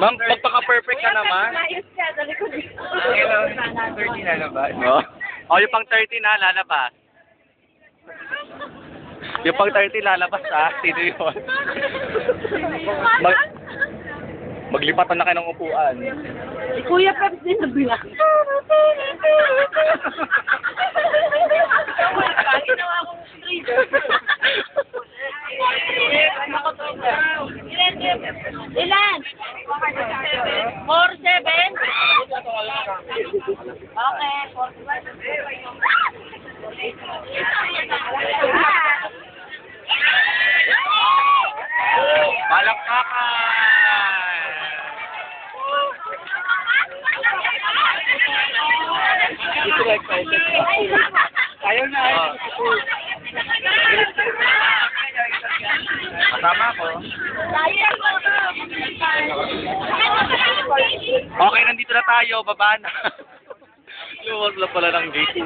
Ma'am, magpaka-perfect ka naman. Ayos ka, dali ko dito. Kailangan 30 na labas. No? O, yung pang 30 na, lalabas. Yung pang 30 lalabas, ha? Sino yun? Maglipatan na kayo ng upuan. Si Kuya Peps din nabilang. Ginawa akong street. Ilan? 4-7? Okay, 45. Palakpakan! Dito na excited. Ayaw na. Kasama ko. Okay, nandito na tayo. Baba na. Luwas lang pala ng gate.